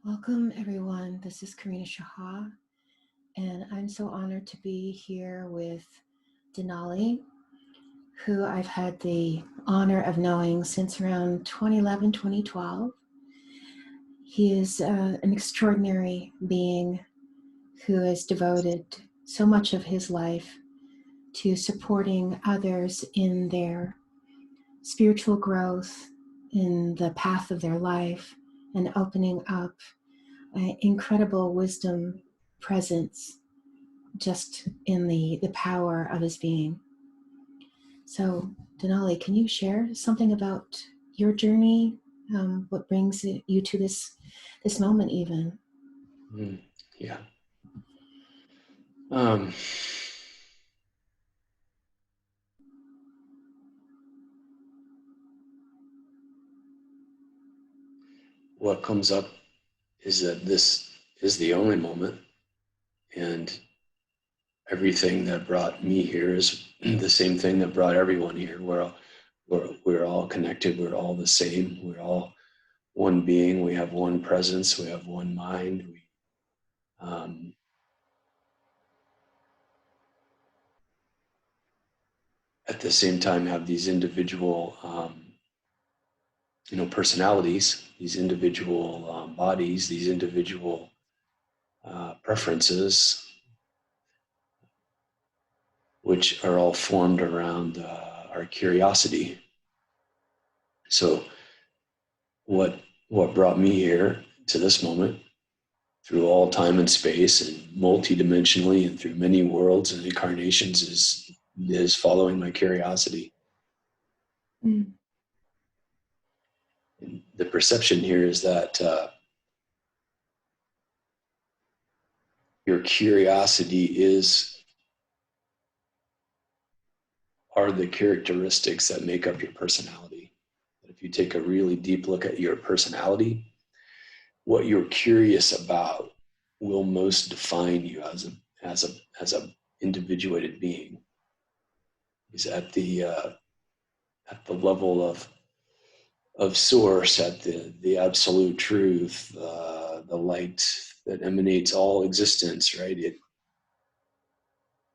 Welcome, everyone. This is Karina Shah, and I'm so honored to be here with Denali, who I've had the honor of knowing since around 2011, 2012. He is an extraordinary being who has devoted so much of his life to supporting others in their spiritual growth, in the path of their life, and opening up incredible wisdom presence just in the power of his being. So, Denali, can you share something about your journey? What brings you to this moment, even? Yeah. What comes up is that this is the only moment, and everything that brought me here is the same thing that brought everyone here. We're all connected. We're all the same. We're all one being. We have one presence. We have one mind. We at the same time have these individual personalities, these individual bodies, these individual preferences, which are all formed around our curiosity. So what brought me here to this moment through all time and space and multidimensionally and through many worlds and incarnations is following my curiosity. Mm. And the perception here is that your curiosity are the characteristics that make up your personality. If you take a really deep look at your personality, what you're curious about will most define you as a individuated being. Is at the level of source, at the absolute truth, the light that emanates all existence. Right?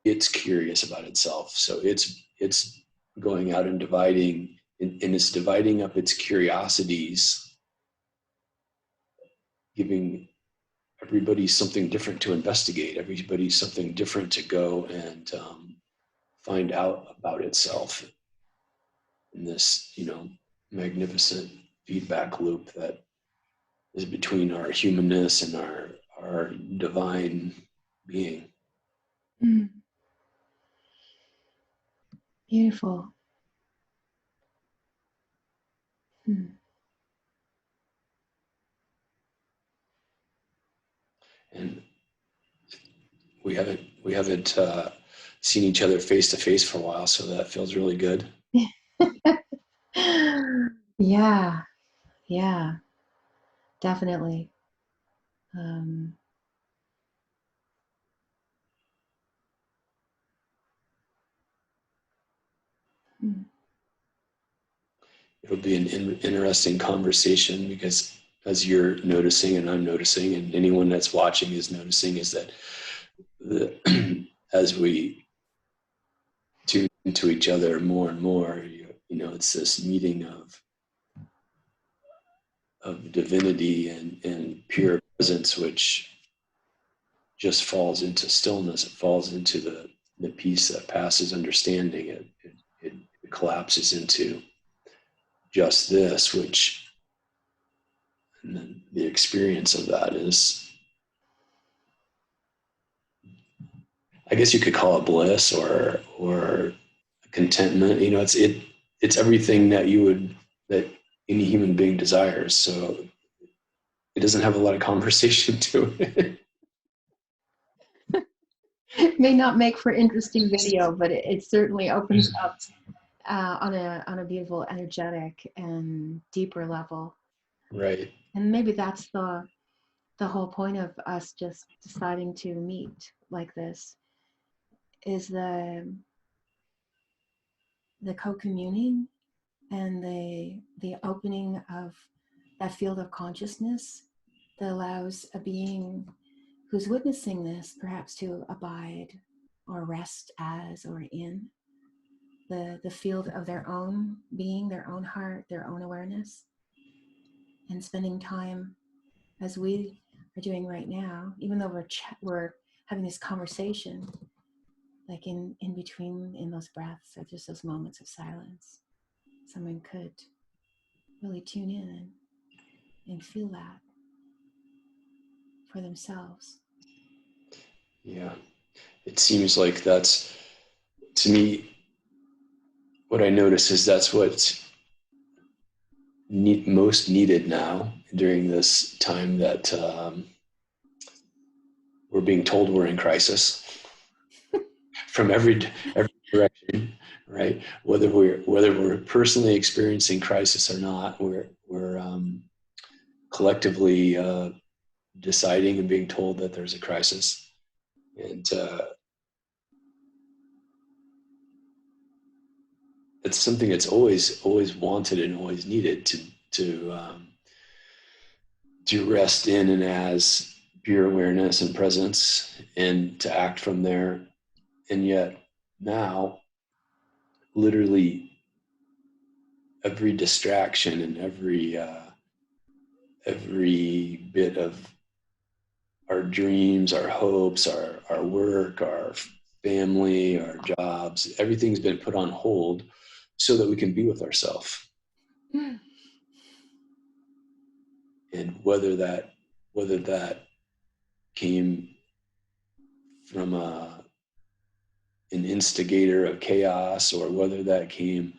It's curious about itself, so it's going out and dividing, and it's dividing up its curiosities, giving everybody something different to investigate, everybody something different to go and find out about itself in this, magnificent feedback loop that is between our humanness and our divine being. Mm. Beautiful. Mm. And we haven't seen each other face to face for a while, so that feels really good. Yeah, yeah, definitely. Um, mm. It'll be an interesting conversation, because as you're noticing and I'm noticing and anyone that's watching is noticing, is that as we tune into each other more and more, it's this meeting of divinity and pure presence, which just falls into stillness. It falls into the peace that passes understanding. It collapses into just this, which, and then the experience of that is, I guess you could call it bliss or contentment. It's everything that any human being desires. So it doesn't have a lot of conversation to it. It may not make for interesting video, but it certainly opens up on a beautiful, energetic, and deeper level. Right. And maybe that's the whole point of us just deciding to meet like this, is the co-communing and the opening of that field of consciousness that allows a being who's witnessing this perhaps to abide or rest as or in the field of their own being, their own heart, their own awareness, and spending time as we are doing right now, even though we're having this conversation, like in between, in those breaths or just those moments of silence, someone could really tune in and feel that for themselves. Yeah. It seems like that's, to me, what I notice is that's what's most needed now during this time that we're being told we're in crisis from every direction, right? Whether we're personally experiencing crisis or not, we're collectively deciding and being told that there's a crisis, and it's something that's always wanted and always needed to rest in and as pure awareness and presence, and to act from there. And yet now, literally every distraction and every bit of our dreams, our hopes, our work, our family, our jobs, everything's been put on hold so that we can be with ourselves. And whether that came from an instigator of chaos, or whether that came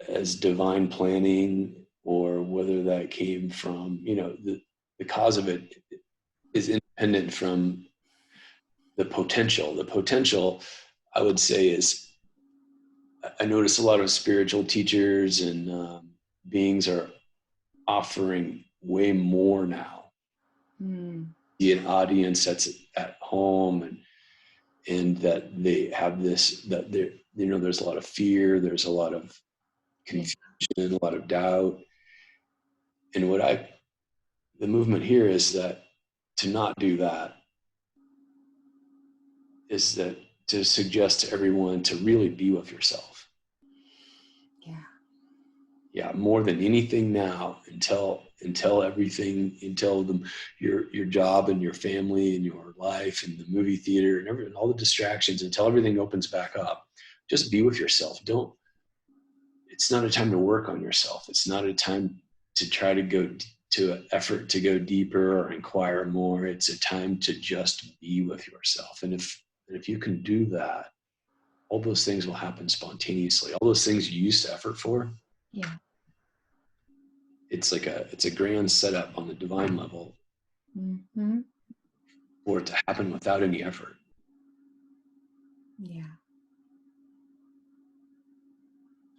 as divine planning, or whether that came from, the cause of it is independent from the potential. The potential, I would say, is, I notice a lot of spiritual teachers and beings are offering way more now. See an audience that's at home, and that they have this, that there, there's a lot of fear, there's a lot of confusion, a lot of doubt. And the movement here is that to not do that, is that to suggest to everyone to really be with yourself. Yeah, more than anything now, until your job and your family and your life and the movie theater and everything, all the distractions, until everything opens back up, just be with yourself. It's not a time to work on yourself. It's not a time to try to go to an effort to go deeper or inquire more. It's a time to just be with yourself. And if you can do that, all those things will happen spontaneously. All those things you used to effort for. Yeah. It's a grand setup on the divine level for it to happen without any effort. Yeah.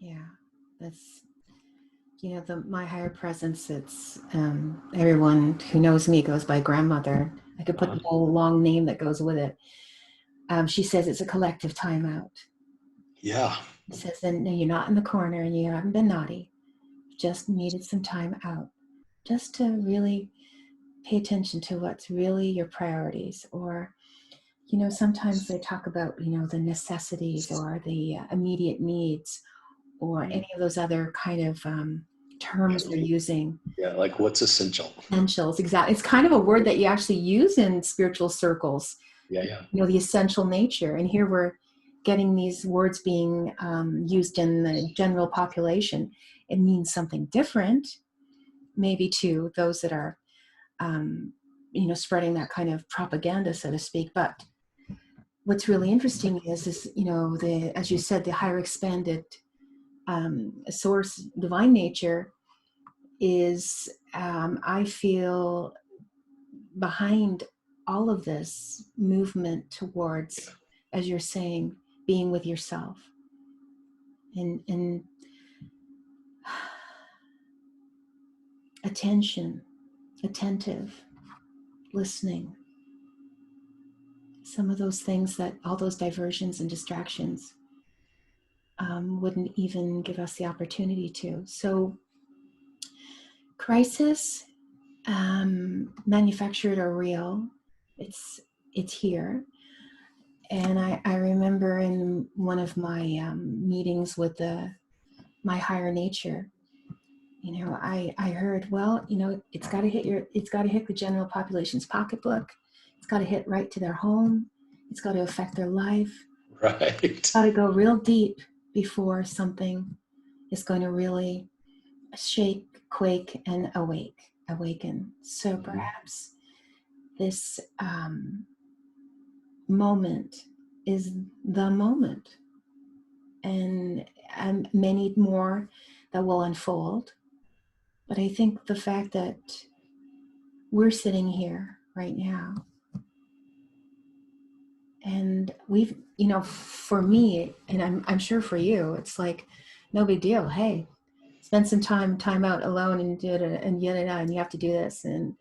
Yeah. That's, my higher presence, it's everyone who knows me goes by grandmother. I could put the whole long name that goes with it. She says it's a collective timeout. Yeah. It says, then no, you're not in the corner and you haven't been naughty. You just needed some time out, just to really pay attention to what's really your priorities. Or, sometimes they talk about, the necessities or the immediate needs, or any of those other kind of terms they're using. Yeah, like what's essential. Essentials, exactly. It's kind of a word that you actually use in spiritual circles. Yeah. The essential nature. And here we're getting these words being used in the general population. It means something different, maybe to those that are, spreading that kind of propaganda, so to speak. But what's really interesting is as you said, the higher expanded source, divine nature is, I feel, behind all of this movement towards, as you're saying, being with yourself and attentive, listening. Some of those things that all those diversions and distractions wouldn't even give us the opportunity to. So crisis manufactured or real. It's here. And I remember in one of my meetings with my higher nature, I heard, well, it's got to hit the general population's pocketbook. It's got to hit right to their home. It's got to affect their life. Right. It's got to go real deep before something is going to really shake, quake, and awaken. So perhaps this moment is the moment, and many more that will unfold. But I think the fact that we're sitting here right now, and we've, for me, and I'm sure for you, it's like no big deal. Hey, spend some time out alone and do it, and and you have to do this, and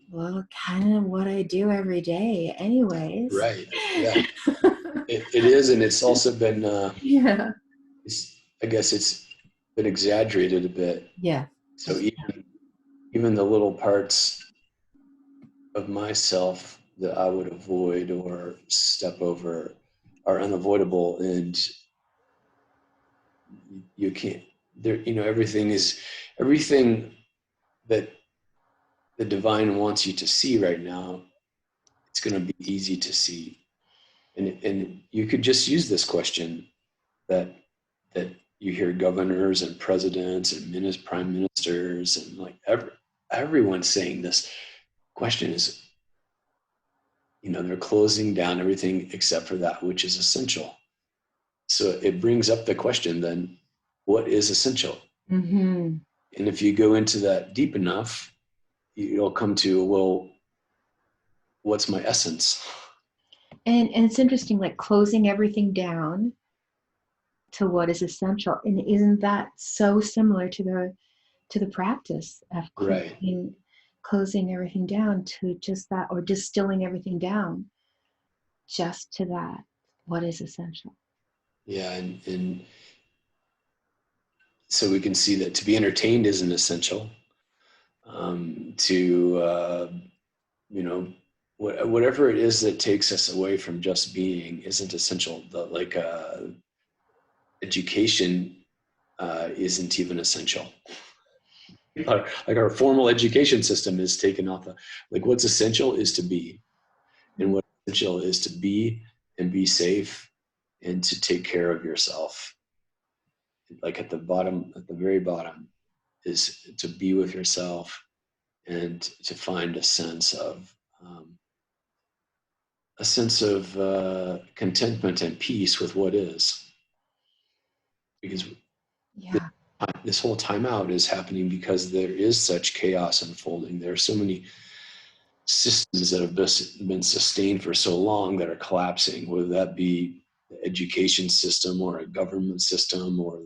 well, kind of what I do every day anyways. Right. Yeah. It is, and it's also been Yeah. I guess it's been exaggerated a bit. Yeah. So even the little parts of myself that I would avoid or step over are unavoidable, and you can't. There, everything that the divine wants you to see right now. It's going to be easy to see, and you could just use this question that you hear governors and presidents and prime ministers and like everyone's saying this question is, they're closing down everything except for that which is essential. So it brings up the question then, what is essential? Mm-hmm. And if you go into that deep enough, you'll come to, well, what's my essence? And it's interesting, like closing everything down to what is essential. And isn't that so similar to the practice of Right. closing everything down to just that, or distilling everything down just to that, what is essential? Yeah, and so we can see that to be entertained isn't essential. Whatever it is that takes us away from just being isn't essential. Education isn't even essential. Like our formal education system is taken off. Like what's essential is to be, and what's essential is to be and be safe and to take care of yourself. Like at the very bottom is to be with yourself and to find a sense of contentment and peace with what is. Because Yeah. this whole timeout is happening because there is such chaos unfolding. There are so many systems that have been sustained for so long that are collapsing, whether that be the education system or a government system or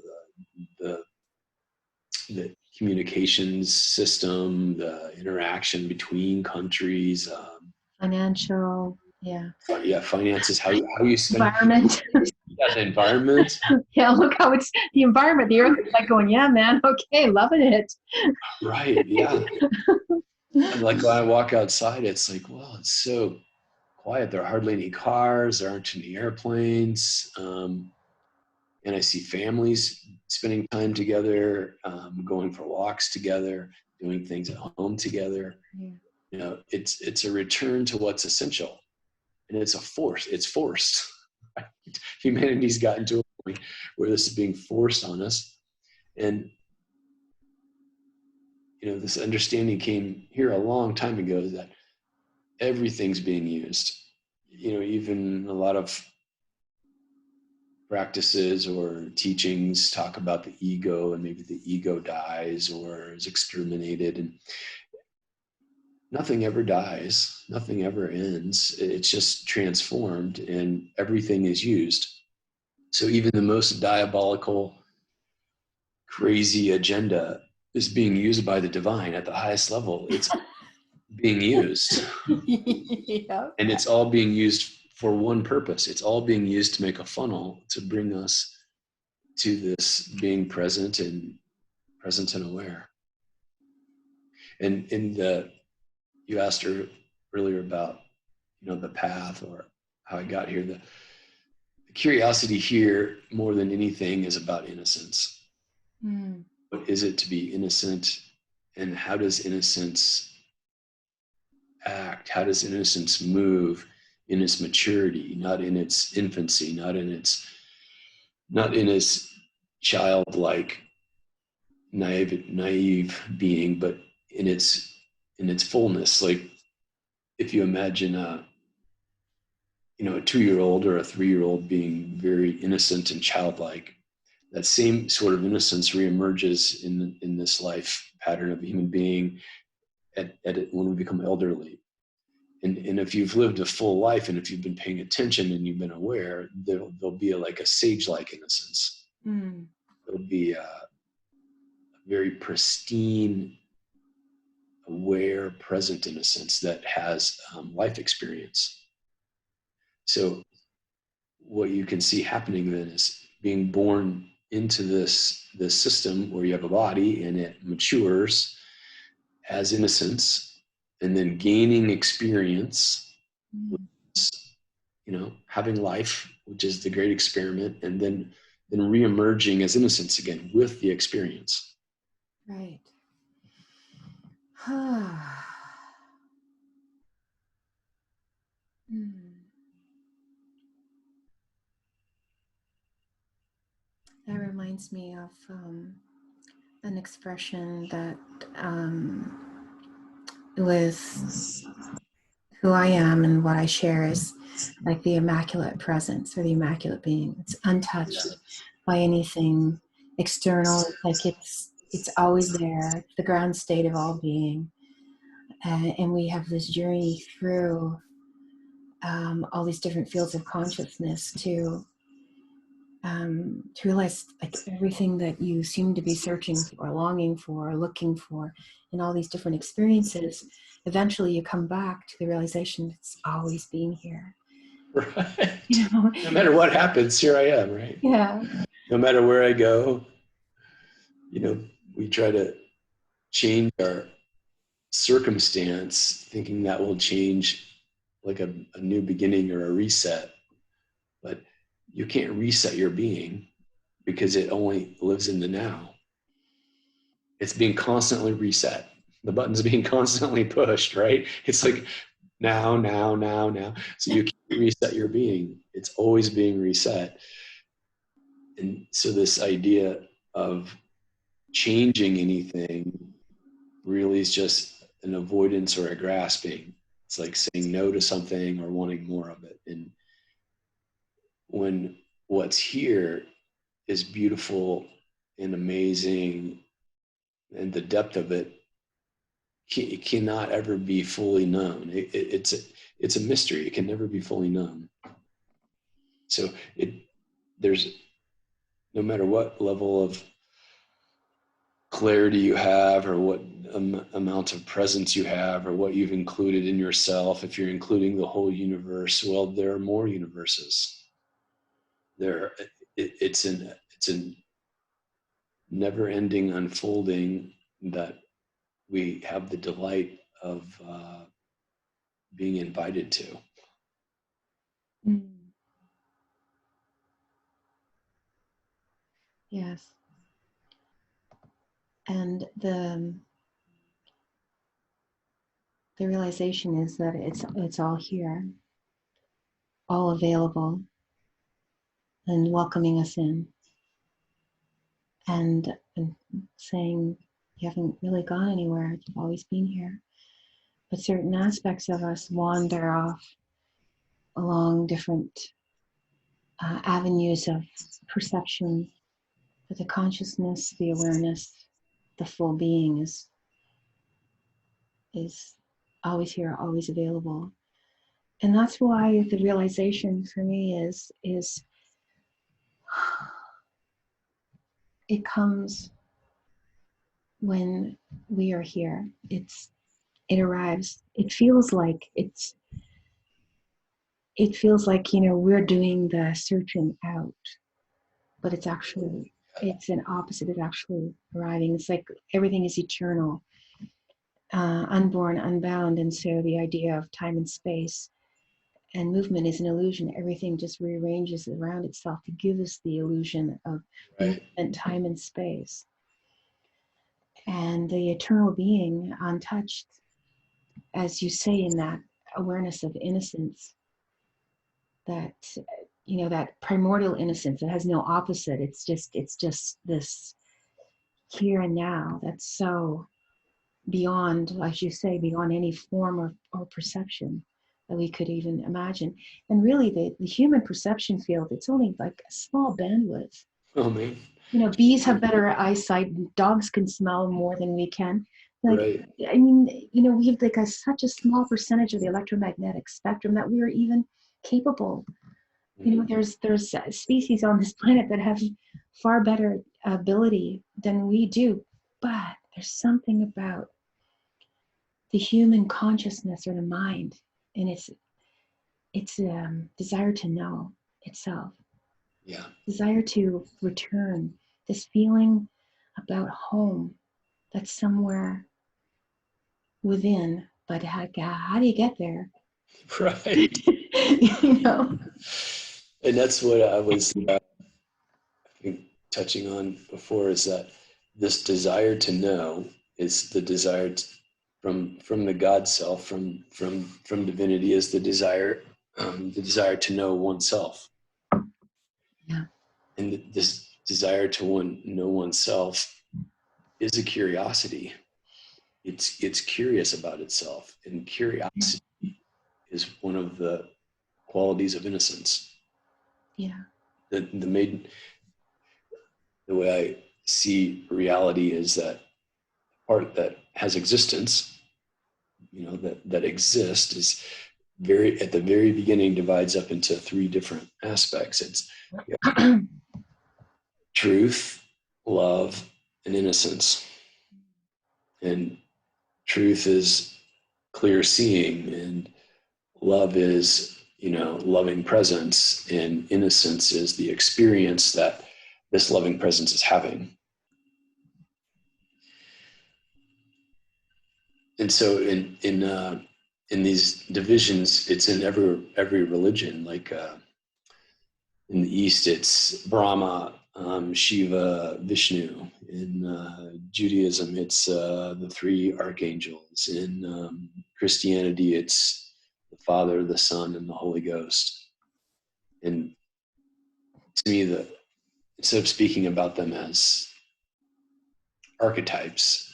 the communications system, the interaction between countries, Financial, yeah. Finances, how you spend Environment. the environment. Yeah, look how it's the environment. The earth is like going, yeah, man, okay, loving it. Right, yeah. And like when I walk outside, it's like, well, it's so quiet. There are hardly any cars. There aren't any airplanes. And I see families spending time together, going for walks together, doing things at home together. Yeah. It's a return to what's essential, and it's forced. Humanity's gotten to a point where this is being forced on us, and this understanding came here a long time ago that everything's being used. Even a lot of practices or teachings talk about the ego, and maybe the ego dies or is exterminated, and nothing ever dies, nothing ever ends. It's just transformed and everything is used. So even the most diabolical, crazy agenda is being used by the divine at the highest level. It's being used. Yeah. And it's all being used for one purpose. It's all being used to make a funnel to bring us to this being present and aware. And you asked her earlier about, the path or how I got here. The curiosity here, more than anything, is about innocence. Mm. What is it to be innocent, and how does innocence act? How does innocence move in its maturity, not in its infancy, not in its childlike, naive being, but in its fullness. Like if you imagine a 2-year-old or a 3-year-old being very innocent and childlike, that same sort of innocence reemerges in this life pattern of a human being when we become elderly. And if you've lived a full life, and if you've been paying attention and you've been aware, there'll be a sage-like innocence. Mm. There'll be a very pristine, aware, present innocence that has life experience. So what you can see happening then is being born into this system where you have a body and it matures as innocence, and then gaining experience, having life, which is the great experiment, and then reemerging as innocence again with the experience. Right. That reminds me of an expression that with who I am and what I share is like the immaculate presence or the immaculate being. It's untouched by anything external. Like it's always there. It's the ground state of all being. And we have this journey through all these different fields of consciousness to realize like everything that you seem to be searching for, longing for, looking for in all these different experiences, eventually you come back to the realization it's always been here. Right. No matter what happens, here I am, right? Yeah. No matter where I go, we try to change our circumstance thinking that will change like a new beginning or a reset. But you can't reset your being because it only lives in the now. It's being constantly reset. The button's being constantly pushed, right? It's like now. So you can't reset your being. It's always being reset. And so this idea of changing anything really is just an avoidance or a grasping. It's like saying no to something or wanting more of it. And when what's here is beautiful and amazing, and the depth of it cannot ever be fully known. It's a mystery. It can never be fully known. So there's no matter what level of clarity you have, or what amount of presence you have, or what you've included in yourself, if you're including the whole universe, well, there are more universes. It's a never-ending unfolding that we have the delight of being invited to. Yes. And the realization is that it's all here, all available, and welcoming us in, and saying you haven't really gone anywhere. You've always been here. But certain aspects of us wander off along different avenues of perception. But the consciousness, the awareness, the full being is always here, always available. And that's why the realization for me is it comes when we are here. It arrives. It feels like we're doing the searching out, but it's an opposite. It's actually arriving. It's like everything is eternal. unborn, unbound. And so the idea of time and space and movement is an illusion. Everything just rearranges around itself to give us the illusion of Right. movement, time, and space. And the eternal being, untouched, as you say, in that awareness of innocence, that that primordial innocence that has no opposite. It's just this here and now that's so beyond, as you say, beyond any form or perception that we could even imagine. And really the human perception field, it's only like a small bandwidth. Oh man. Bees have better eyesight, dogs can smell more than we can. Like, Right. I mean, we have like such a small percentage of the electromagnetic spectrum that we are even capable. There's species on this planet that have far better ability than we do, but there's something about the human consciousness or the mind and its desire to know itself, Yeah. desire to return, this feeling about home that's somewhere within. But how do you get there? Right. you know And that's what I was I think touching on before, is that this desire to know is the desire from the God self, from divinity, is the desire to know oneself. yeah And this desire to know oneself is a curiosity. It's curious about itself, and curiosity is one of the qualities of innocence. yeah The way I see reality is that part that has existence, that exists, is at the very beginning divides up into three different aspects. It's truth, love, and innocence. And truth is clear seeing, and love is, loving presence, and innocence is the experience that this loving presence is having. And so in these divisions, it's in every religion. Like in the East, it's Brahma, Shiva, Vishnu. In Judaism, it's the three archangels. In Christianity, it's the Father, the Son, and the Holy Ghost. And to me, instead of speaking about them as archetypes,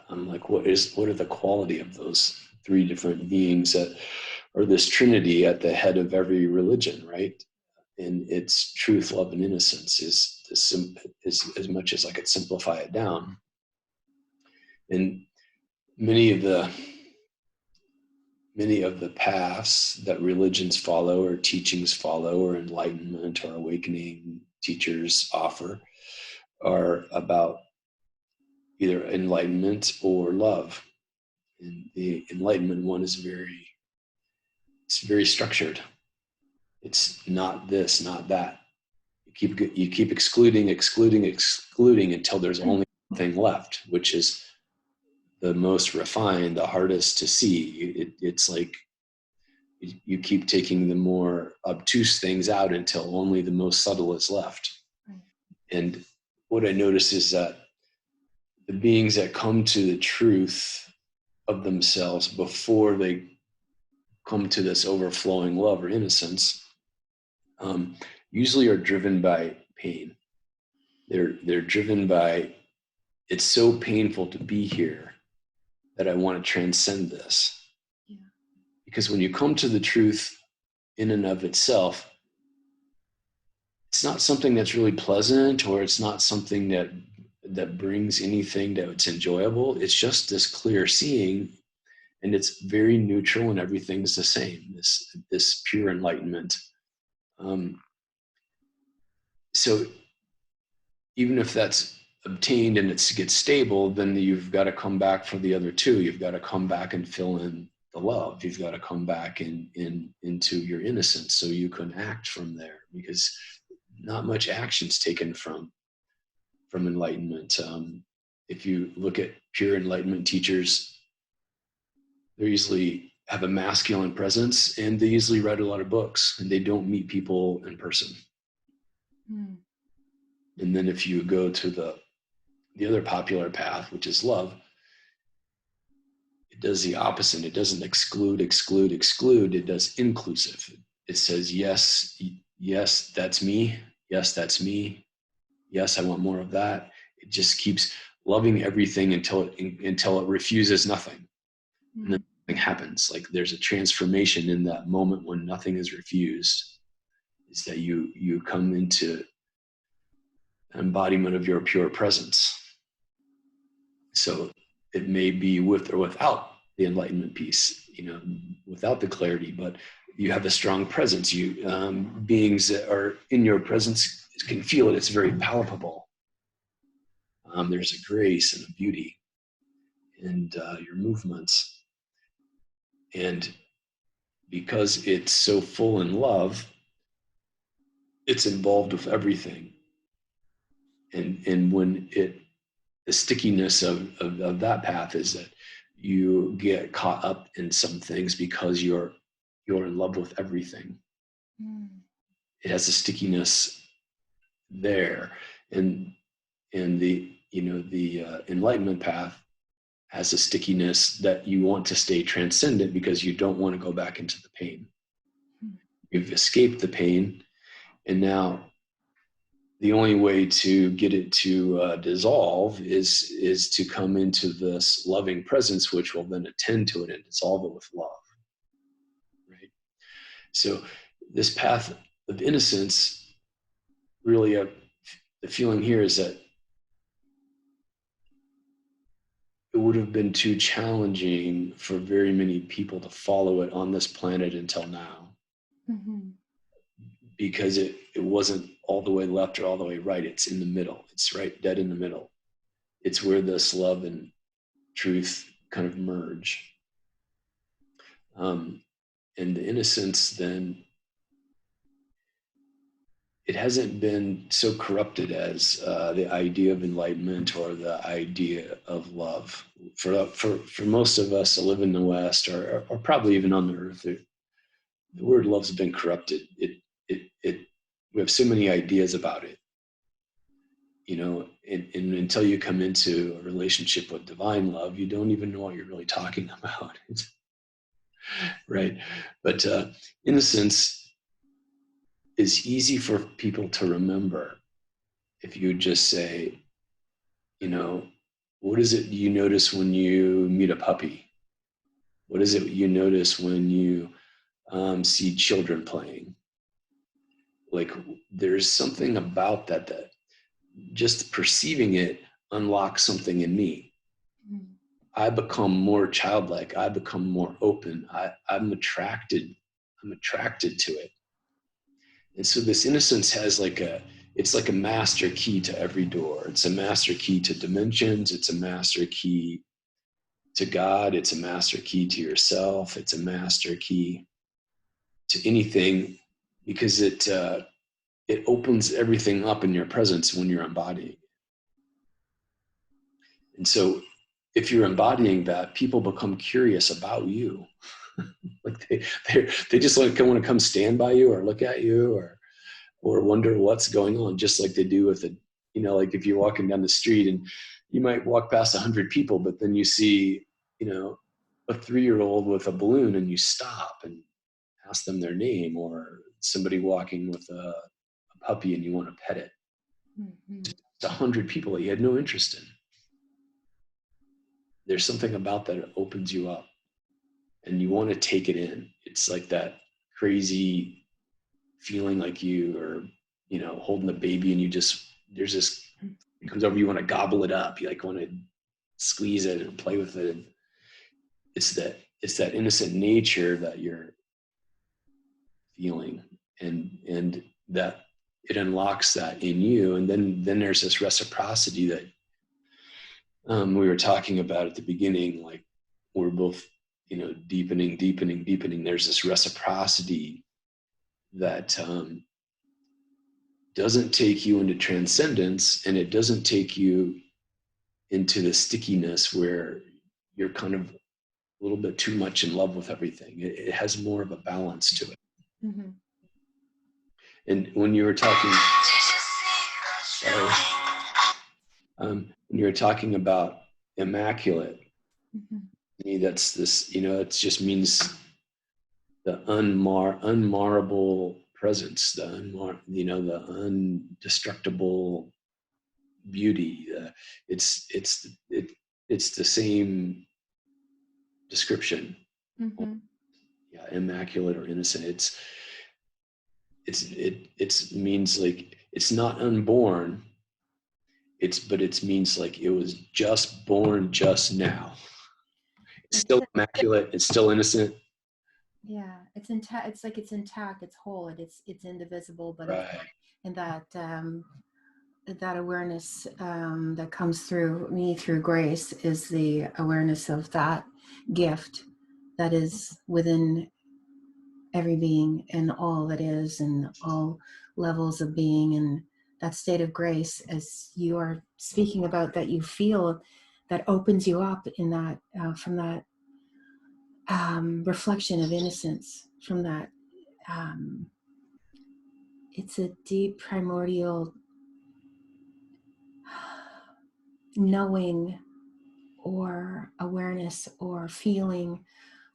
I'm like, what are the quality of those three different beings that are this trinity at the head of every religion, right? And it's truth, love, and innocence is as much as I could simplify it down. And many of the paths that religions follow, or teachings follow, or enlightenment or awakening teachers offer, are about either enlightenment or love. And the enlightenment one is very structured. It's not this, not that. You keep excluding until there's only one thing left, which is the most refined, the hardest to see. It's like you keep taking the more obtuse things out until only the most subtle is left. And what I notice is that the beings that come to the truth of themselves before they come to this overflowing love or innocence, usually are driven by pain. They're driven by, it's so painful to be here that I want to transcend this. yeah Because when you come to the truth in and of itself, it's not something that's really pleasant, or it's not something that brings anything that's enjoyable. It's just this clear seeing, and it's very neutral, and everything's the same. This pure enlightenment. So even if that's obtained and it gets stable, then you've got to come back for the other two. You've got to come back and fill in the love. You've got to come back into your innocence, so you can act from there, because not much action's taken from enlightenment. If you look at pure enlightenment teachers, They usually have a masculine presence, and they usually write a lot of books, and they don't meet people in person. Mm. And then if you go to the other popular path, which is love, it does the opposite. It doesn't exclude. It does inclusive. It says, yes, yes, that's me. Yes, that's me. Yes, I want more of that. It just keeps loving everything until it refuses nothing. And then Mm. something happens. Like there's a transformation in that moment when nothing is refused. Is that you come into an embodiment of your pure presence. So it may be with or without the enlightenment piece, without the clarity, but you have a strong presence. You beings that are in your presence can feel it. It's very palpable. There's a grace and a beauty in your movements, and because it's so full in love, it's involved with everything. And when the stickiness of that path is that you get caught up in some things because you're in love with everything. Mm. It has a stickiness there, and the enlightenment path has a stickiness that you want to stay transcendent because you don't want to go back into the pain. Mm. You've escaped the pain, and now the only way to get it to dissolve is to come into this loving presence, which will then attend to it and dissolve it with love. Right. So this path of innocence, really, the feeling here is that it would have been too challenging for very many people to follow it on this planet until now, Mm-hmm. because it wasn't all the way left or all the way right. It's in the middle. It's right dead in the middle. It's where this love and truth kind of merge. And the innocence, then, it hasn't been so corrupted as the idea of enlightenment or the idea of love. For most of us that live in the West, or probably even on the earth, the word love's been corrupted. We have so many ideas about it, and until you come into a relationship with divine love, you don't even know what you're really talking about. Right? But innocence is easy for people to remember if you just say, what is it you notice when you meet a puppy? What is it you notice when you see children playing? Like, there's something about that just perceiving it unlocks something in me. Mm. I become more childlike. I become more open. I'm attracted to it. And so this innocence has it's like a master key to every door. It's a master key to dimensions. It's a master key to God. It's a master key to yourself. It's a master key to anything, because it opens everything up in your presence when you're embodying. And so if you're embodying that, people become curious about you. Like they just want to come stand by you or look at you or wonder what's going on, just like they do with like if you're walking down the street and you might walk past 100 people, but then you see, a 3-year-old with a balloon, and you stop and ask them their name, or somebody walking with a puppy and you want to pet it. Mm-hmm. It's 100 people that you had no interest in. There's something about that opens you up and you want to take it in. It's like that crazy feeling like you are, holding a baby and there's this, it comes over, you want to gobble it up. You want to squeeze it and play with it. And it's that innocent nature that you're feeling, and that it unlocks that in you. And then there's this reciprocity that we were talking about at the beginning, like we're both, deepening. There's this reciprocity that doesn't take you into transcendence, and it doesn't take you into the stickiness where you're kind of little bit too much in love with everything. It has more of a balance to it. Mm-hmm. And when you were talking, sorry, when you were talking about immaculate, Mm-hmm. to me, that's this, it just means the unmarable presence, the the undestructible beauty. It's the same description. Mm-hmm. Yeah, immaculate or innocent. It means like it's not unborn. But it means like it was just born just now. It's It's still immaculate. It's still innocent. yeah, it's intact. It's like it's intact. It's whole. And it's indivisible. But it's Right. and that awareness that comes through me through grace is the awareness of that gift that is within every being and all that is and all levels of being, and that state of grace as you are speaking about that you feel that opens you up in that from that reflection of innocence, from that um, it's a deep primordial knowing or awareness or feeling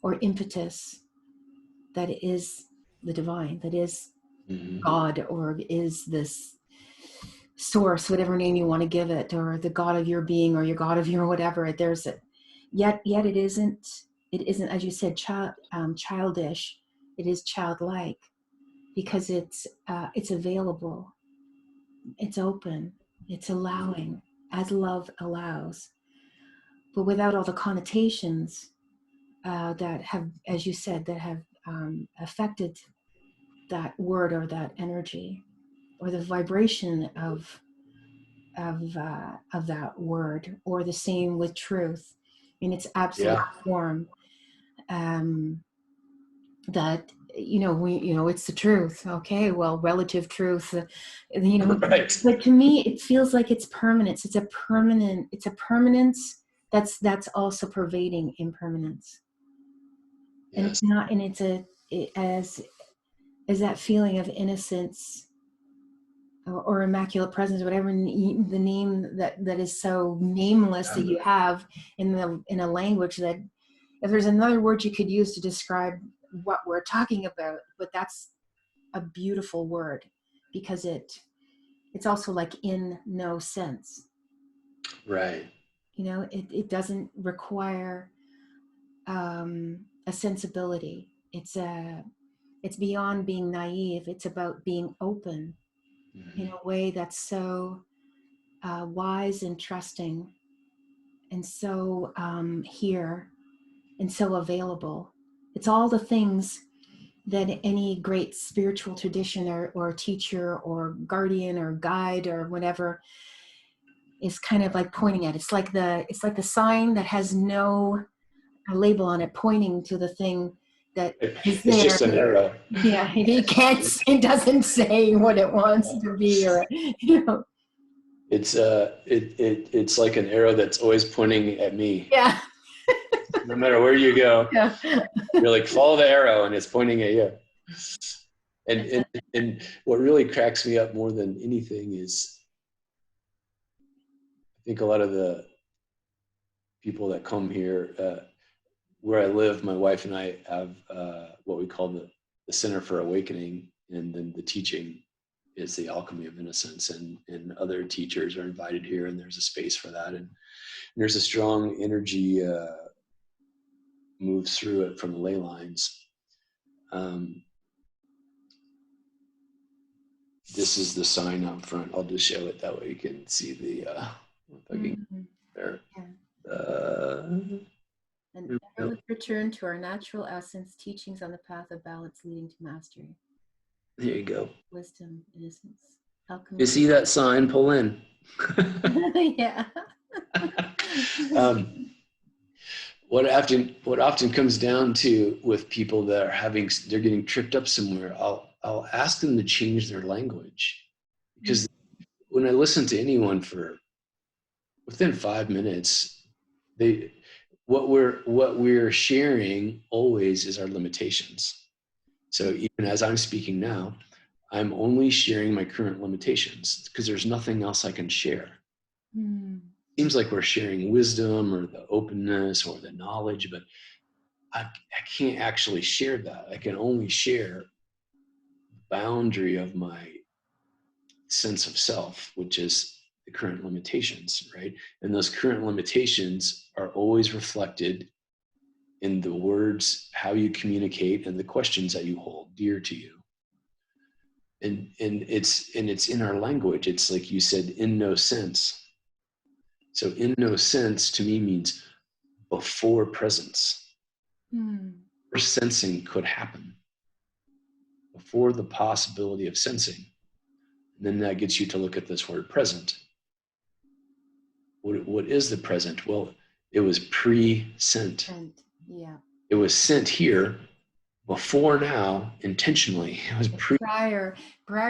or impetus that is the divine, that is Mm-hmm. God, or is this source, whatever name you want to give it, or the God of your being or your God of your whatever. There's a yet it isn't, as you said, childish. It is childlike because it's available, it's open, it's allowing as love allows, but without all the connotations that have, as you said, that have affected that word or that energy or the vibration of that word, or the same with truth in its absolute Yeah. form. That it's the truth. Okay, well, relative truth, Right. but to me it feels like it's permanence. It's a permanence that's also pervading impermanence. And Yes. it's not, and as that feeling of innocence or immaculate presence, whatever the name that is so nameless that you have in a language, that if there's another word you could use to describe what we're talking about, but that's a beautiful word because it's also like in no sense. Right. It doesn't require a sensibility. It's beyond being naive. It's about being open in Mm-hmm. a way that's so wise and trusting, and so here and so available. It's all the things that any great spiritual tradition or teacher or guardian or guide or whatever is kind of like pointing at. It's like the sign that has no label on it, pointing to the thing that is It's there. just an arrow. Yeah, it doesn't say what it wants to be, or It's like an arrow that's always pointing at me. yeah, No matter where you go, yeah. you're like, follow the arrow and it's pointing at you. And what really cracks me up more than anything is I think a lot of the people that come here, where I live, my wife and I have what we call the Center for Awakening, and then the teaching is the Alchemy of Innocence, and other teachers are invited here, and there's a space for that, and there's a strong energy moves through it from the ley lines. Um, this is the sign up front. I'll just show it that way you can see the. If I can Mhm. there. Yeah. Uh, And ever let's return to our natural essence, teachings on the path of balance leading to mastery, There you go. wisdom, innocence, You alchemy. see that sign? Pull in. Yeah. um, what often comes down to with people that they're getting tripped up somewhere, I'll ask them to change their language, because when I listen to anyone for within 5 minutes, they what we're sharing always is our limitations. So even as I'm speaking now, I'm only sharing my current limitations because there's nothing else I can share. Seems like we're sharing wisdom or the openness or the knowledge, but I can't actually share that. I can only share the boundary of my sense of self, which is the current limitations, right? And those current limitations are always reflected in the words, how you communicate, and the questions that you hold dear to you. And it's in our language. It's like you said, in no sense. So in no sense to me means before presence. Before sensing could happen. Before the possibility of sensing. And then that gets you to look at this word present. What is the present? Well, it was pre-sent. Yeah. It was sent here before now, intentionally. It was prior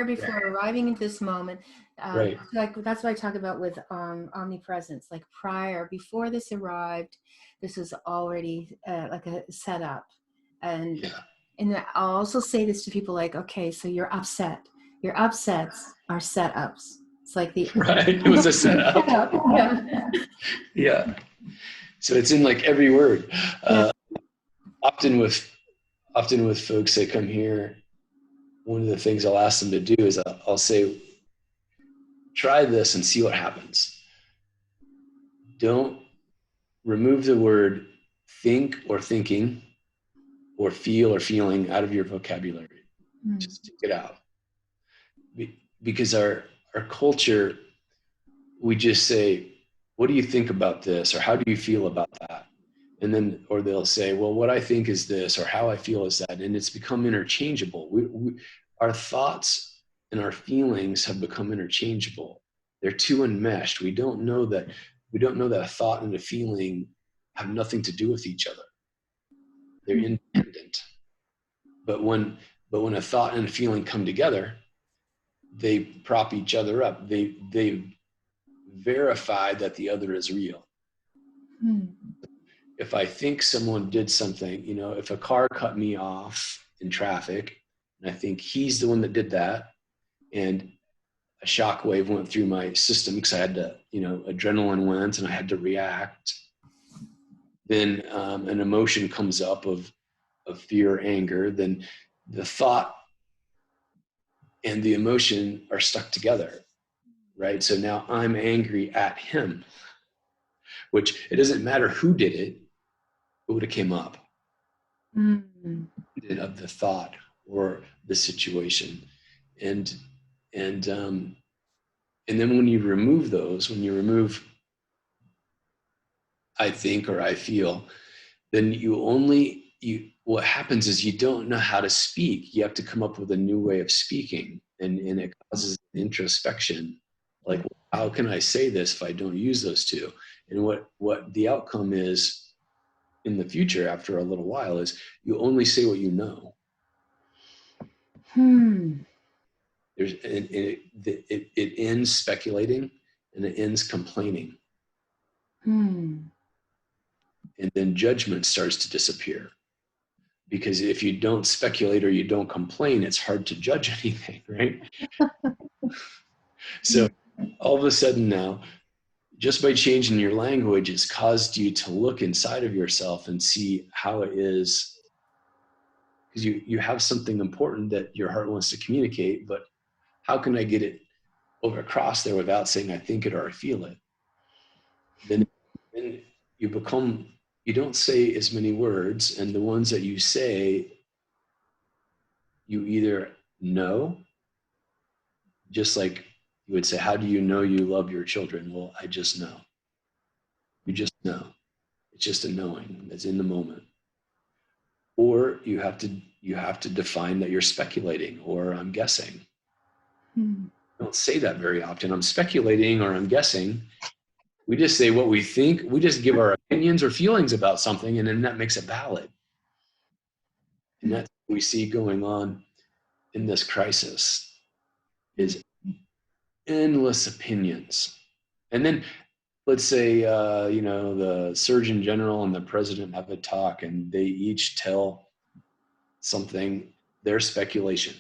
before arriving at this moment. Right. Like that's what I talk about with omnipresence. Like prior, before this arrived, this was already like a setup. And Yeah. and I'll also say this to people like, okay, so you're upset. Your upsets are setups. It's like the right. It was a setup. Yeah. Yeah. So it's in like every word. Often with folks that come here, one of the things I'll ask them to do is I'll say, try this and see what happens. Don't remove the word think or thinking or feel or feeling out of your vocabulary. Just take it out. Because our culture, we just say, what do you think about this? Or how do you feel about that? And then, or they'll say, well, what I think is this, or how I feel is that. And it's become interchangeable. Our thoughts and our feelings have become interchangeable. They're too enmeshed. We don't know that a thought and a feeling have nothing to do with each other. They're independent. But when a thought and a feeling come together, they prop each other up. They verify that the other is real. If I think someone did something, if a car cut me off in traffic, and I think he's the one that did that, and a shockwave went through my system because I had to, adrenaline went and I had to react, then an emotion comes up of fear, anger, then the thought and the emotion are stuck together, right? So now I'm angry at him, which it doesn't matter who did it, it would have came up of the thought or the situation. And then when you remove those, I think or I feel, then what happens is you don't know how to speak. You have to come up with a new way of speaking, and it causes introspection. Like, how can I say this if I don't use those two? And what the outcome is in the future after a little while is you only say what you know. It ends speculating and it ends complaining. And then judgment starts to disappear. Because if you don't speculate or you don't complain, it's hard to judge anything, right? So all of a sudden now, just by changing your language, it's caused you to look inside of yourself and see how it is. Because you have something important that your heart wants to communicate, but how can I get it over across there without saying I think it or I feel it? Then you don't say as many words, and the ones that you say, you either know, just like you would say, how do you know you love your children? Well, I just know. You just know. It's just a knowing that's in the moment. Or you have to define that you're speculating or I'm guessing. I don't say that very often. I'm speculating or I'm guessing. We just say what we think. We just give our opinions or feelings about something, and then that makes it valid. And that's what we see going on in this crisis is endless opinions. And then let's say, the Surgeon General and the President have a talk and they each tell something, their speculation.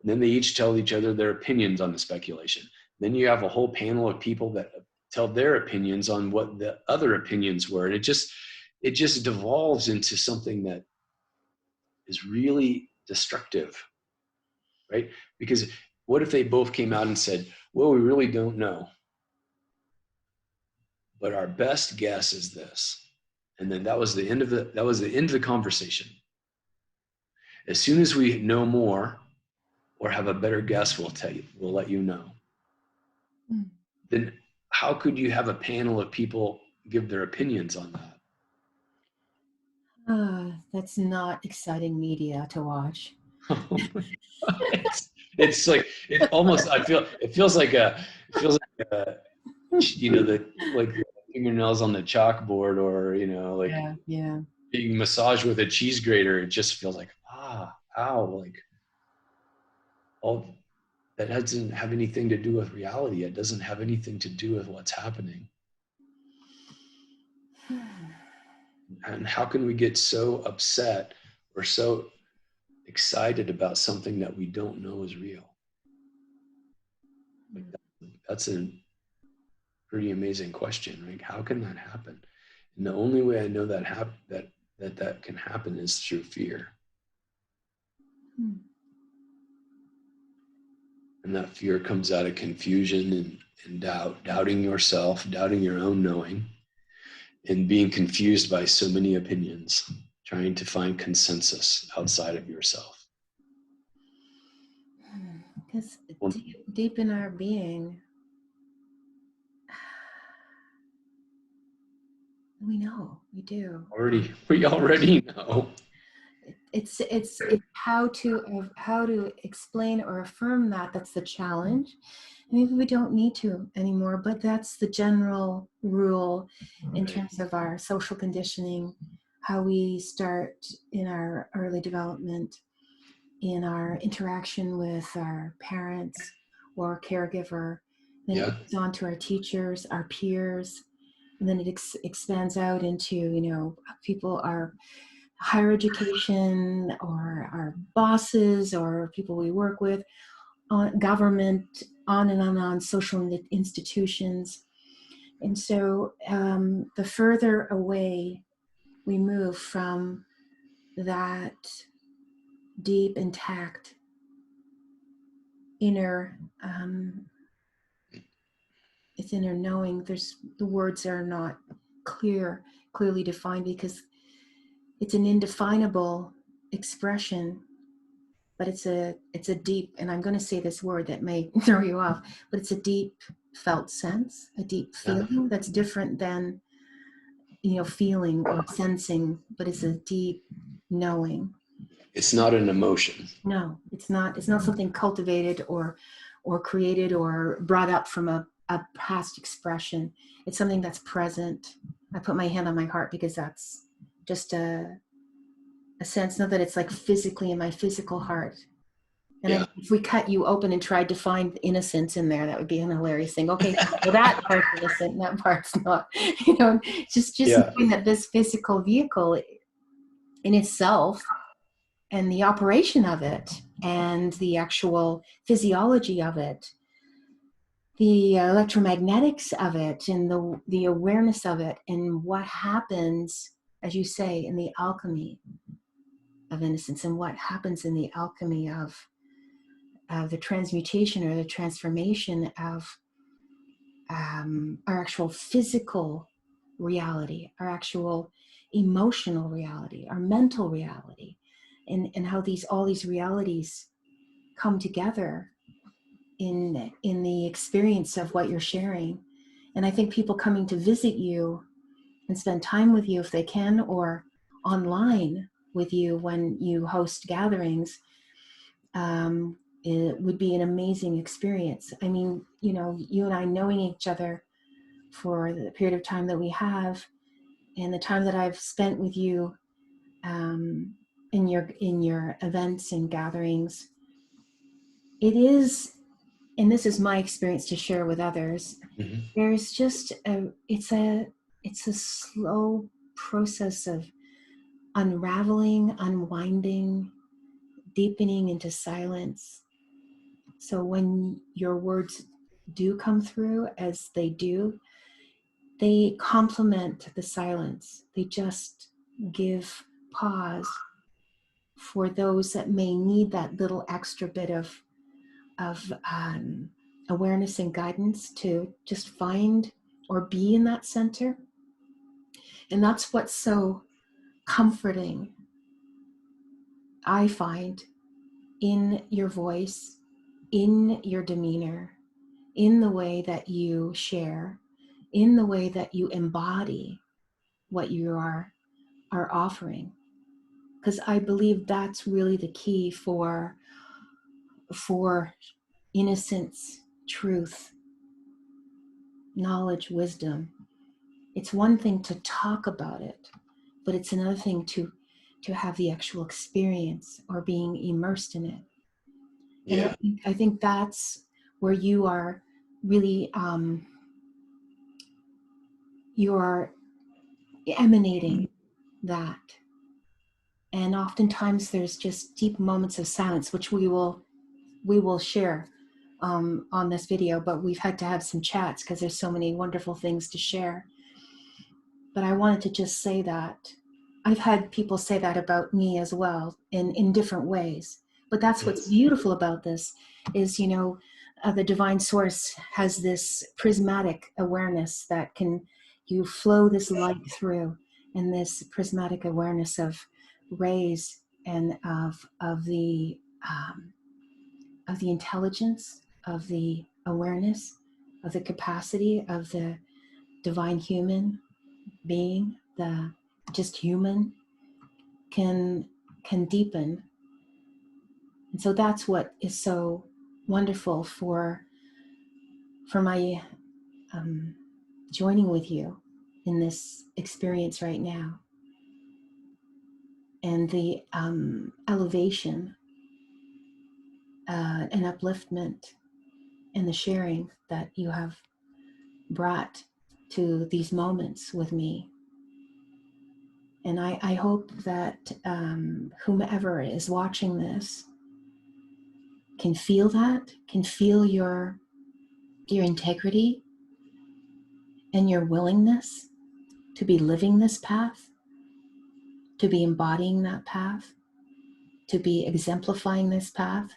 And then they each tell each other their opinions on the speculation. Then you have a whole panel of people that tell their opinions on what the other opinions were. And it just devolves into something that is really destructive, right? Because what if they both came out and said, well, we really don't know, but our best guess is this. And then that was the end of the conversation. As soon as we know more or have a better guess, we'll let you know. Mm. Then how could you have a panel of people give their opinions on that? That's not exciting media to watch. it's like it almost it feels like the fingernails on the chalkboard, or like Yeah. being massaged with a cheese grater. It just feels like ow, like all that doesn't have anything to do with reality. It doesn't have anything to do with what's happening. And how can we get so upset or so excited about something that we don't know is real? Like that's a pretty amazing question, right? How can that happen? And the only way I know that that can happen is through fear. And that fear comes out of confusion and doubt, doubting yourself, doubting your own knowing, and being confused by so many opinions, trying to find consensus outside of yourself. Because deep in our being, we know, we do. We already know. It's how to explain or affirm that's the challenge. Maybe we don't need to anymore, but that's the general rule in terms of our social conditioning, how we start in our early development, in our interaction with our parents or caregiver. Then it goes on to our teachers, our peers, and then it expands out into, people are higher education or our bosses or people we work with, on government, on and on, social institutions. And so the further away we move from that deep, intact inner, it's inner knowing, the words are not clearly defined because it's an indefinable expression, but it's a deep, and I'm going to say this word that may throw you off, but it's a deep felt sense, a deep feeling that's different than feeling or sensing, but it's a deep knowing. It's not an emotion. No, it's not something cultivated or created or brought up from a past expression. It's something that's present. I put my hand on my heart because that's just a sense, not that it's like physically in my physical heart. And if we cut you open and tried to find innocence in there, that would be an hilarious thing. Okay, well, that part's innocent, and that part's not. Just knowing that this physical vehicle in itself and the operation of it and the actual physiology of it, the electromagnetics of it, and the awareness of it, and what happens, as you say, in the alchemy of innocence, and what happens in the alchemy of the transmutation or the transformation of our actual physical reality, our actual emotional reality, our mental reality, and how all these realities come together in the experience of what you're sharing. And I think people coming to visit you and spend time with you if they can, or online with you when you host gatherings, it would be an amazing experience. I mean, you and I knowing each other for the period of time that we have, and the time that I've spent with you in your events and gatherings, it is and this is my experience to share with others, Mm-hmm. there's just it's a slow process of unraveling, unwinding, deepening into silence. So when your words do come through as they do, they complement the silence. They just give pause for those that may need that little extra bit of awareness and guidance to just find or be in that center. And that's what's so comforting, I find, in your voice, in your demeanor, in the way that you share, in the way that you embody what you are offering. Because I believe that's really the key for innocence, truth, knowledge, wisdom. It's one thing to talk about it, but it's another thing to have the actual experience or being immersed in it. And Yeah. I think that's where you are really you are emanating that. And oftentimes there's just deep moments of silence, which we will share on this video, but we've had to have some chats because there's so many wonderful things to share. But I wanted to just say that I've had people say that about me as well in different ways. But that's what's beautiful about this is, the divine source has this prismatic awareness that you flow this light through, and this prismatic awareness of rays and of the intelligence, of the awareness, of the capacity of the divine human being, the just human, can deepen. And so that's what is so wonderful for my joining with you in this experience right now, and the elevation and upliftment and the sharing that you have brought to these moments with me. And I hope that whomever is watching this can feel that, can feel your integrity and your willingness to be living this path, to be embodying that path, to be exemplifying this path,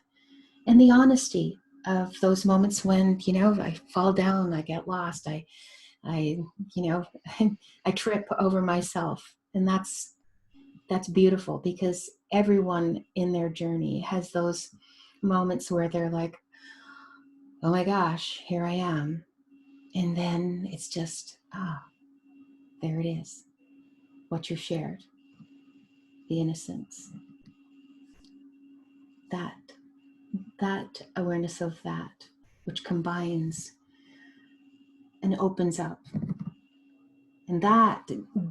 and the honesty of those moments when, I fall down, I get lost, I I trip over myself. And that's beautiful, because everyone in their journey has those moments where they're like, oh my gosh, here I am. And then it's just, there it is, what you shared, the innocence, that awareness of that, which combines and opens up. And that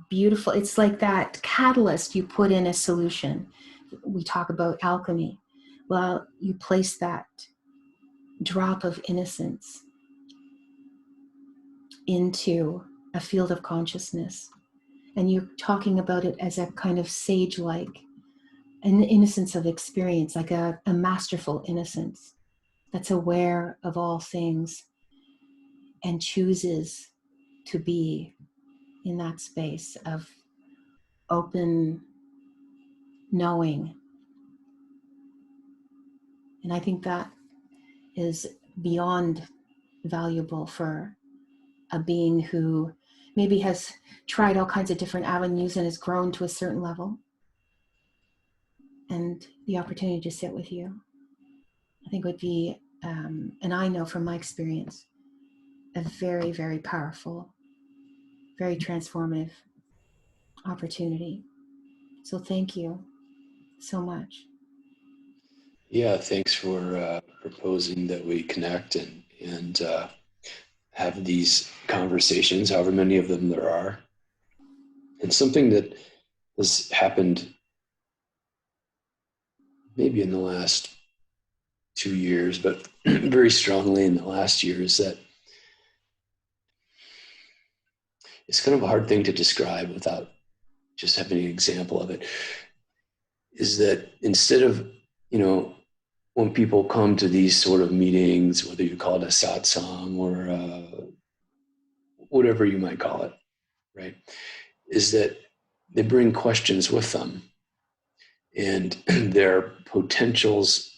beautiful, it's like that catalyst you put in a solution. We talk about alchemy. Well, you place that drop of innocence into a field of consciousness, and you're talking about it as a kind of sage-like, an innocence of experience, like a masterful innocence that's aware of all things and chooses to be in that space of open knowing. And I think that is beyond valuable for a being who maybe has tried all kinds of different avenues and has grown to a certain level. And the opportunity to sit with you, I think, would be, and I know from my experience, a very, very powerful, very transformative opportunity. So thank you so much. Yeah, thanks for proposing that we connect and have these conversations, however many of them there are. And something that has happened maybe in the last 2 years, but very strongly in the last year, is that it's kind of a hard thing to describe without just having an example of it, is that instead of, when people come to these sort of meetings, whether you call it a satsang or whatever you might call it, right, is that they bring questions with them, and there are potentials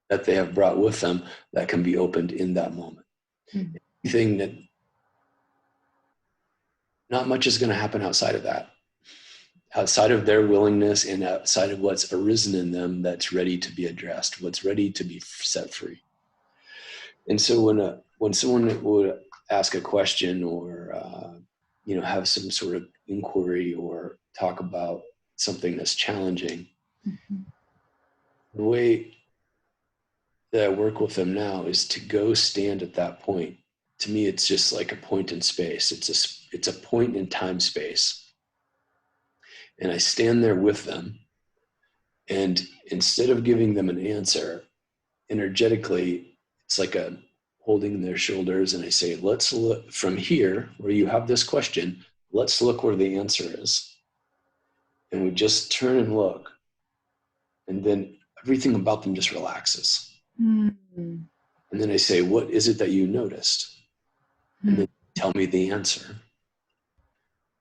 that they have brought with them that can be opened in that moment. Mm-hmm. Anything that, not much is going to happen outside of that, outside of their willingness and outside of what's arisen in them that's ready to be addressed, what's ready to be set free. And so when someone would ask a question or have some sort of inquiry or talk about something that's challenging, mm-hmm. the way that I work with them now is to go stand at that point. To me, it's just like a point in space. It's a point in time space. And I stand there with them. And instead of giving them an answer, energetically, it's like a holding their shoulders. And I say, let's look from here where you have this question. Let's look where the answer is. And we just turn and look. And then everything about them just relaxes. Mm-hmm. And then I say, what is it that you noticed? And then they tell me the answer.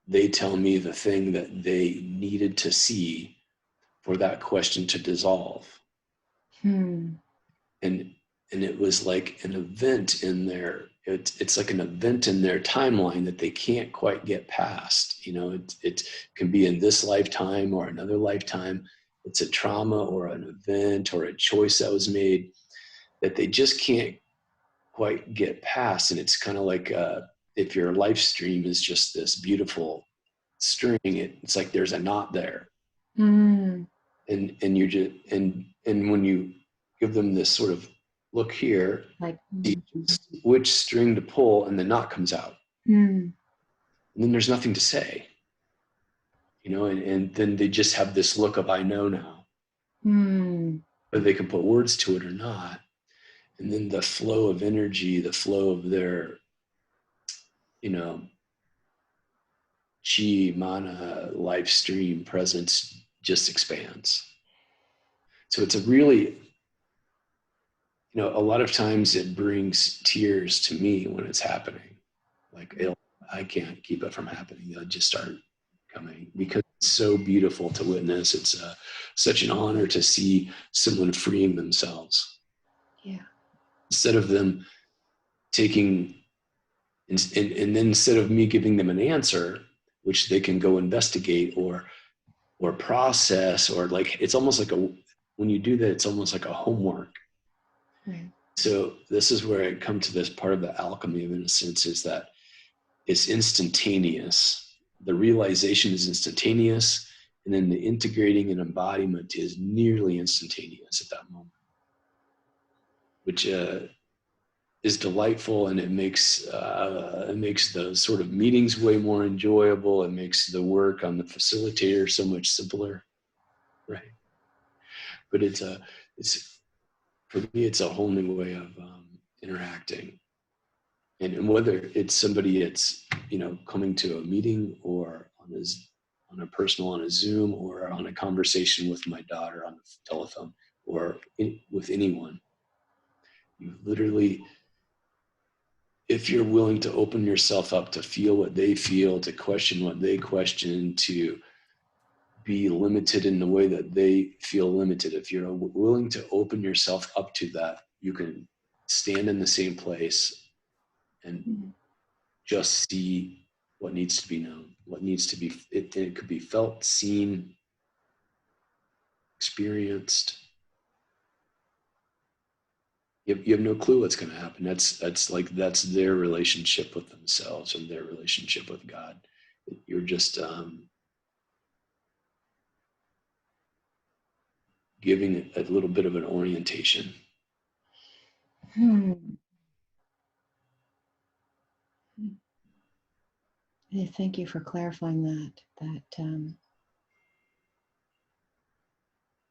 They tell me the thing that they needed to see for that question to dissolve. And it was like an event in their, it's like an event in their timeline that they can't quite get past. It can be in this lifetime or another lifetime. It's a trauma or an event or a choice that was made that they just can't quite get past. And it's kind of like if your life stream is just this beautiful string, it's like there's a knot there. And you just and when you give them this sort of look here, like which string to pull, and the knot comes out. And then there's nothing to say, and then they just have this look of I know now. Whether they can put words to it or not. And then the flow of energy, the flow of their, chi, mana, life stream presence just expands. So it's a really, a lot of times it brings tears to me when it's happening. Like I can't keep it from happening. They'll just start coming because it's so beautiful to witness. It's such an honor to see someone freeing themselves. Yeah. Instead of them taking, and then instead of me giving them an answer, which they can go investigate or process, or like, it's almost like when you do that, it's almost like a homework. Right. So this is where I come to this part of the alchemy of innocence, is that it's instantaneous. The realization is instantaneous, and then the integrating and embodiment is nearly instantaneous at that moment, which is delightful, and it makes the sort of meetings way more enjoyable. It makes the work on the facilitator so much simpler, right? But it's for me, it's a whole new way of interacting, and whether it's somebody that's coming to a meeting or on a personal, on a Zoom, or on a conversation with my daughter on the telephone, or with anyone, you literally, if you're willing to open yourself up to feel what they feel, to question what they question, to be limited in the way that they feel limited, if you're willing to open yourself up to that, you can stand in the same place and just see what needs to be known, what needs to be, it could be felt, seen, experienced. You have no clue what's going to happen. That's their relationship with themselves and their relationship with God. You're just giving a little bit of an orientation. Yeah, thank you for clarifying that.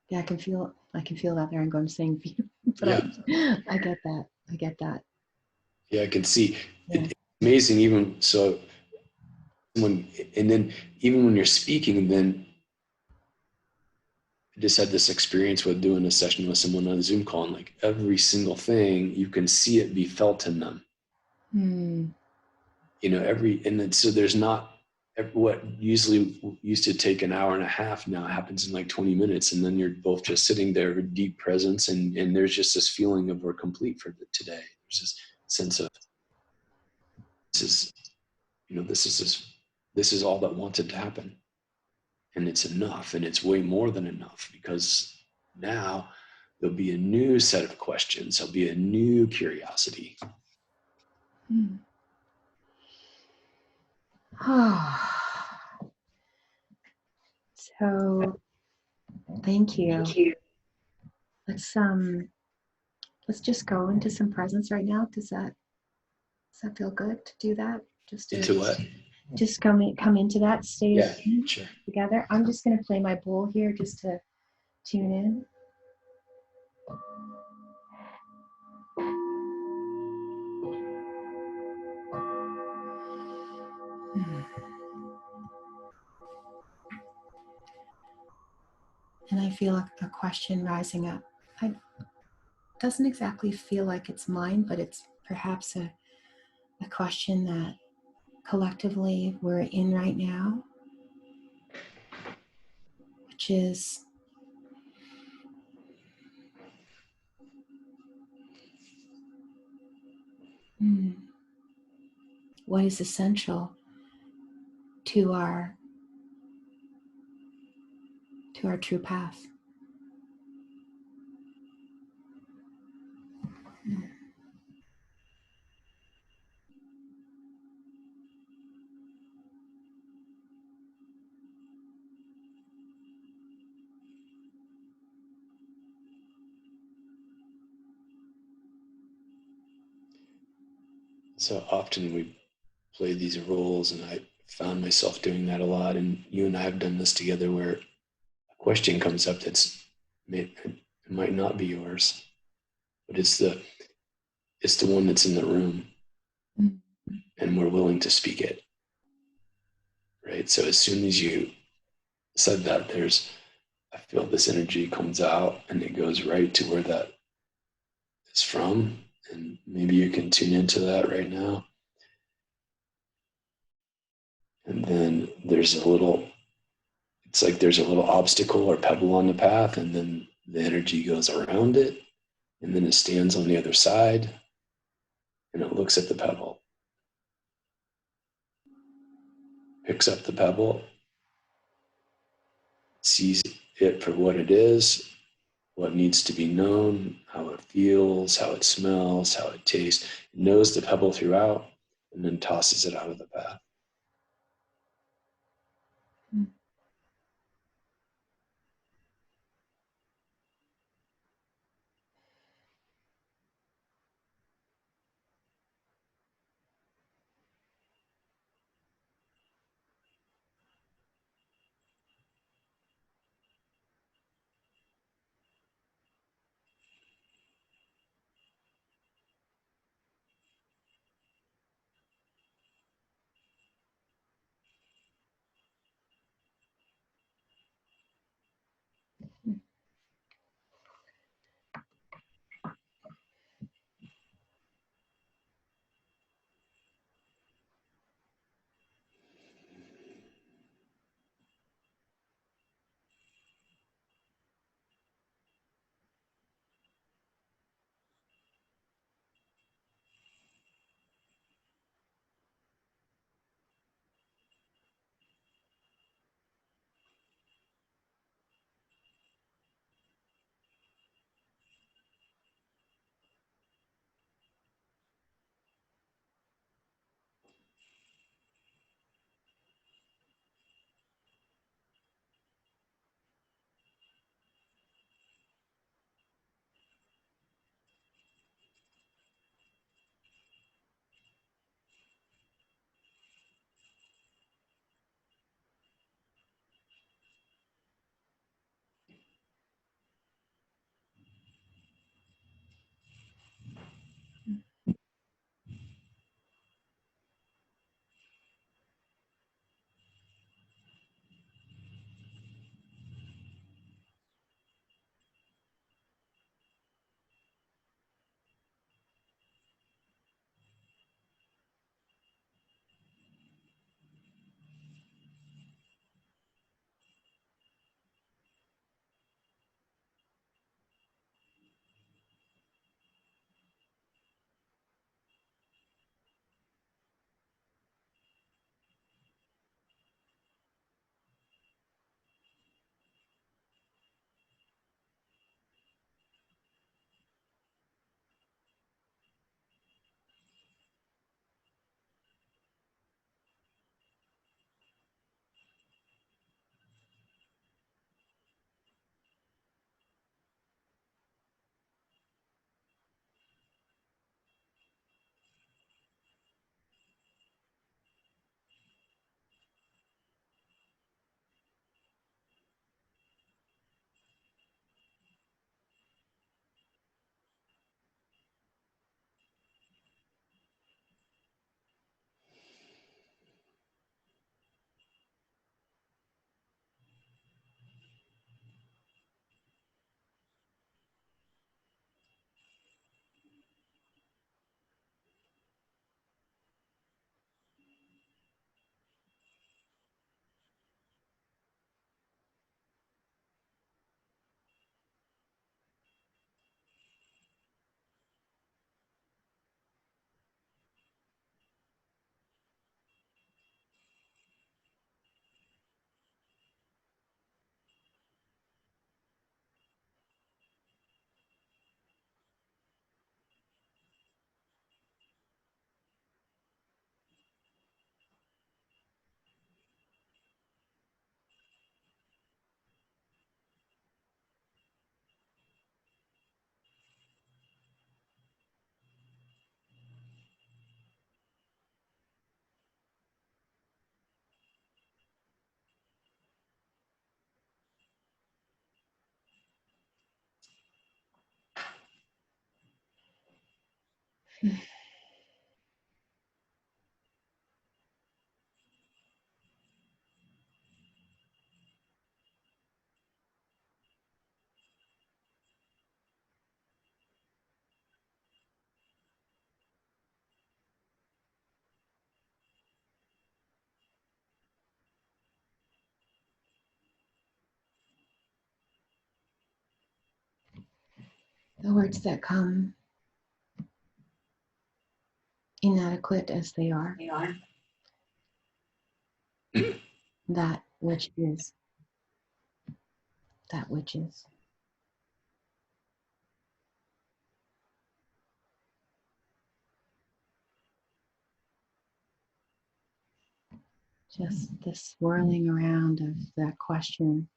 Yeah, I can feel that there. I'm going to sing for you. But Yeah. I get that. I get that. Yeah, I can see Yeah. it's amazing. Even so, and then even when you're speaking, then I just had this experience with doing a session with someone on a Zoom call, and like every single thing, you can see it be felt in them. Hmm. And then so there's not what usually used to take an hour and a half now happens in like 20 minutes. And then you're both just sitting there with deep presence. And there's just this feeling of we're complete for today. There's this sense of this is, this is all that wanted to happen. And it's enough. And it's way more than enough, because now there'll be a new set of questions. There'll be a new curiosity. Hmm. So thank you. Let's let's just go into some presence right now. Does that feel good to do that? Just to Into what? just come into that state Yeah, of being sure. together. I'm just gonna play my bowl here just to tune in. And I feel a question rising up. It doesn't exactly feel like it's mine, but it's perhaps a question that collectively we're in right now, which is, what is essential to our true path? So often we play these roles, and I found myself doing that a lot. And you and I have done this together, where a question comes up it might not be yours, but it's the one that's in the room, Mm. and we're willing to speak it, right? So as soon as you said that, I feel this energy comes out, and it goes right to where that is from. And maybe you can tune into that right now. And then it's like there's a little obstacle or pebble on the path, and then the energy goes around it, and then it stands on the other side, and it looks at the pebble, picks up the pebble, sees it for what it is, what needs to be known, how it feels, how it smells, how it tastes. It knows the pebble throughout, and then tosses it out of the path. Mm. The words that come, inadequate as they are, that which is, that which is. Just the swirling around of that question.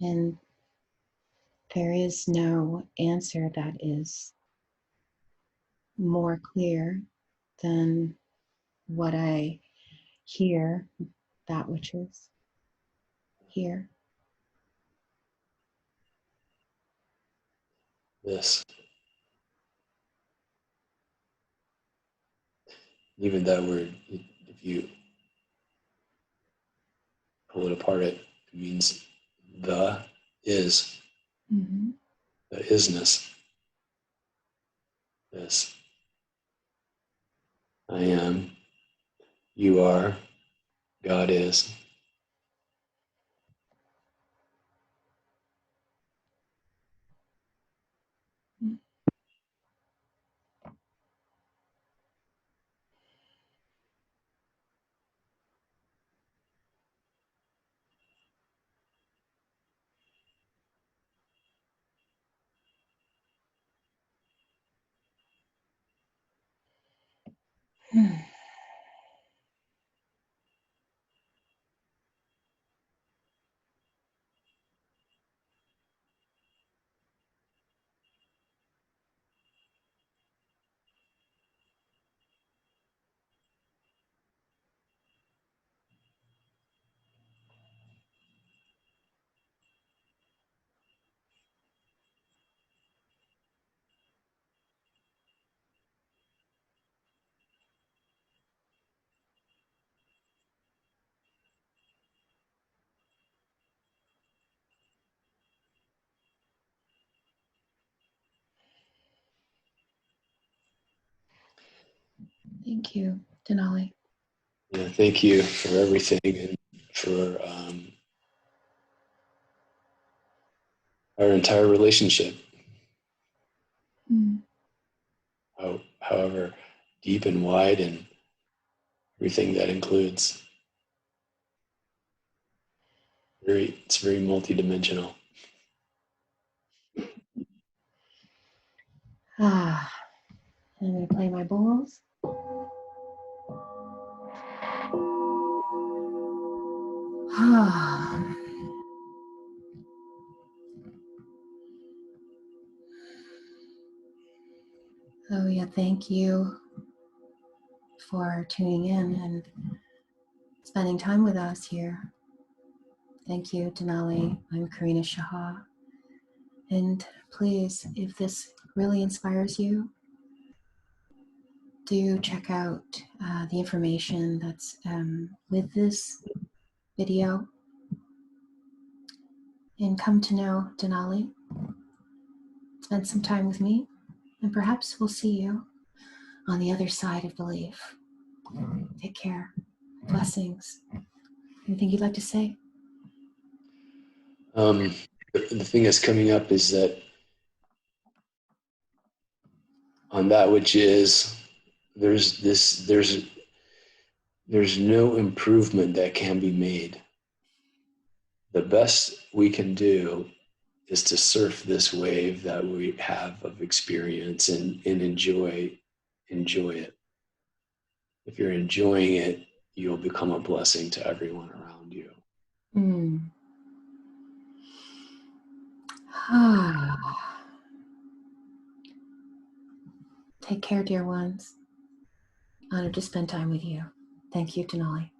And there is no answer that is more clear than what I hear, that which is here. This. Even that word, if you pull it apart, it means the is, Mm-hmm. the isness. This. I am, you are, God is. Thank you, Denali. Yeah, thank you for everything and for our entire relationship. Mm. However deep and wide and everything that includes. It's very multidimensional. I'm going to play my bowls. Oh yeah, thank you for tuning in and spending time with us here. Thank you, Denali. I'm Karina Shah. And please, if this really inspires you, do check out the information that's with this video and come to know Denali. Spend some time with me, and perhaps we'll see you on the other side of belief. Take care. Blessings. Anything you'd like to say? The thing that's coming up is that on that which is, there's no improvement that can be made. The best we can do is to surf this wave that we have of experience and enjoy it. If you're enjoying it, you'll become a blessing to everyone around you. Take care, dear ones. Honored to spend time with you. Thank you, Denali.